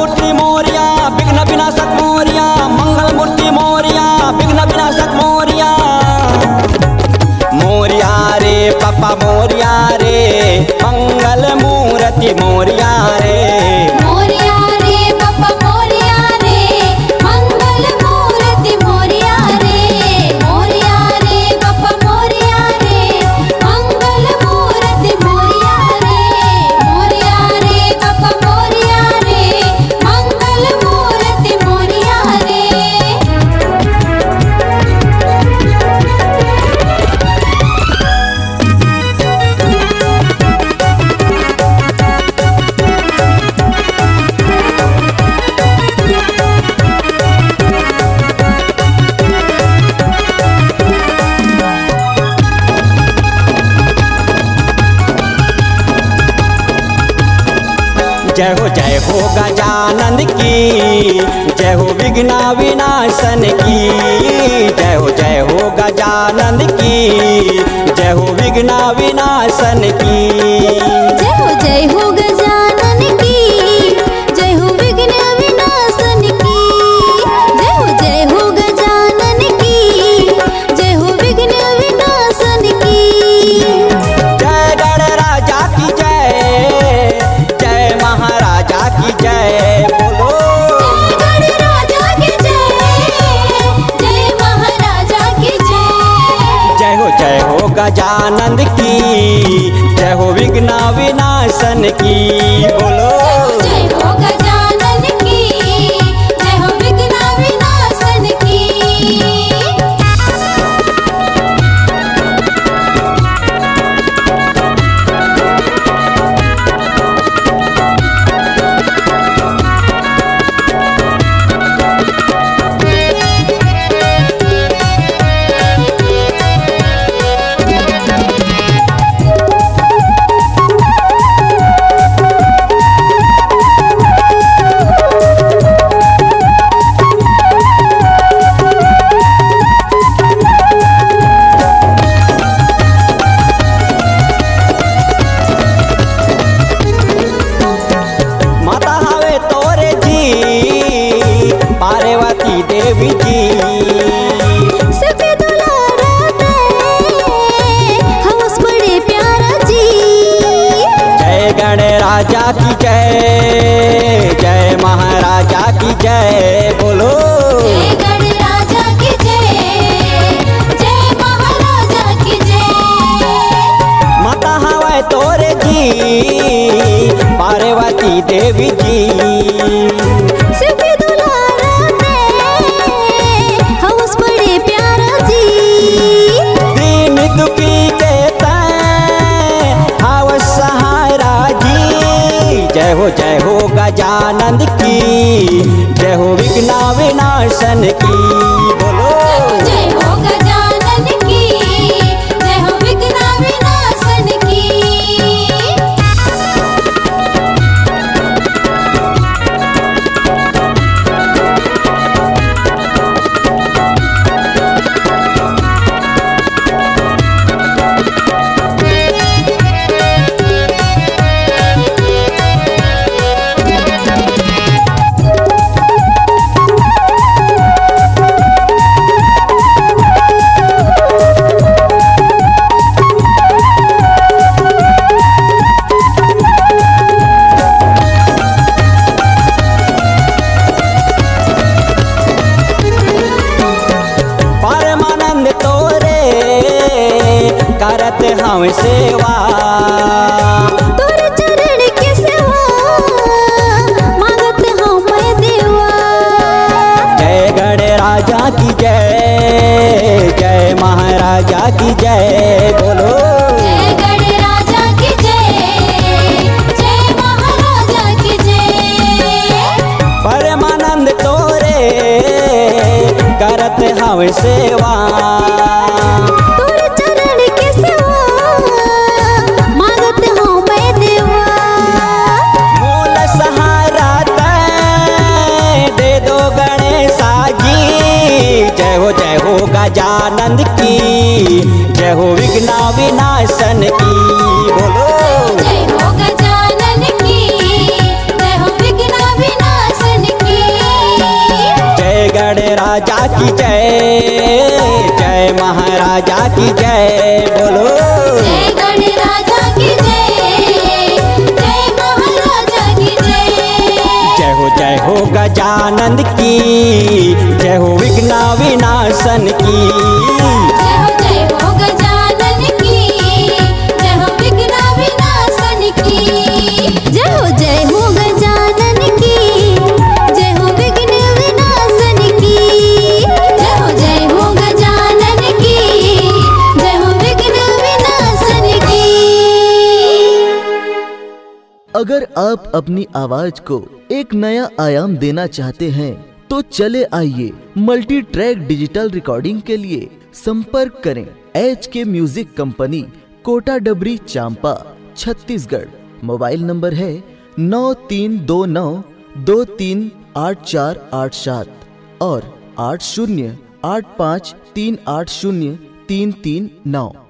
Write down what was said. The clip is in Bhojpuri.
मूर्ति मोरिया विघ्न विनाशक मोरिया, मंगल मूर्ति मोरिया विघ्न विनाशक मोरिया। मोरिया रे पप्पा मोरिया रे, मंगल मूर्ति मोरिया रे। मोरिया रे पप्पा मोरिया रे, मंगल मूर्ति मोरिया रे। मोरिया रे पप्पा मोरिया रे, मंगल मूर्ति मोरिया रे। मोरिया रे पप्पा मोरिया रे, मंगल मूर्ति मोरिया रे। जय हो गजानन की, जय हो विघ्न विनाशन की। जय हो गजानन की, जय हो विघ्न विनाशन की। जय हो गजानन की, जय हो विघ्न विनाशन की। जय हो गजानन की, जय हो विघ्न विनाशन की। जय गणराजा की जय, जय महाराजा की जय। बोलो जय गणराजा की जय, जय महाराजा की जय। जय हो गजानन की, जय हो विघ्न विनाशन की। बोलो जय हो गजानन की, जय हो विघ्न विनाशन की। माता हवे तोरे जी, पार्वती देवी जी। सबके दुलारा दे, हवस बड़े प्यारा जी। जय गणराजा की जय, जय महाराजा की जय। बोलो जय गणराजा की जय, जय महाराजा की जय। माता हवे तोरे जी, पार्वती देवी जी। सबके दुलारा दे, हवस बड़े प्यारा जी। दीन दुखी के तैं हवस सहारा जी। जय हो गजानन की, जय हो विघ्न विनाशन की। बोलो जय हो गजानन की, जय हो विघ्न विनाशन की। परमानंद तोरे करत हम सेवा। तोरे चरण के सेवा, मांगत हूँ मैं देवा। जय गणराजा की जय, जय महाराजा की जय। बोलो जय गणराजा की जय, जय महाराजा की जय। परमानंद तोरे करत हम सेवा। तोरे चरण के सेवा, मांगत हूँ मैं देवा। मूल सहारा तैं दे दो गणेशा जी। जय हो गजानन की, जय हो विघ्न विनाशन की। बोलो जय हो गजानन की, जय हो विघ्न विनाशन गणराजा की जय, जय महाराजा की जय। बोलो जय गणराजा की जय, जय महाराजा की जय। जय हो गजानन की, जय हो विघ्न विनाशन की। जय हो गजानन की, जय हो विघ्न विनाशन की। जय हो गजानन की, जय हो विघ्न विनाशन की। जय हो गजानन की, जय हो विघ्न विनाशन की। अगर आप अपनी आवाज को एक नया आयाम देना चाहते हैं तो चले आइए मल्टी ट्रैक डिजिटल रिकॉर्डिंग के लिए संपर्क करें HK म्यूजिक कंपनी, कोटा डबरी, चांपा, छत्तीसगढ़। मोबाइल नंबर है 9329238487 और 8085380339।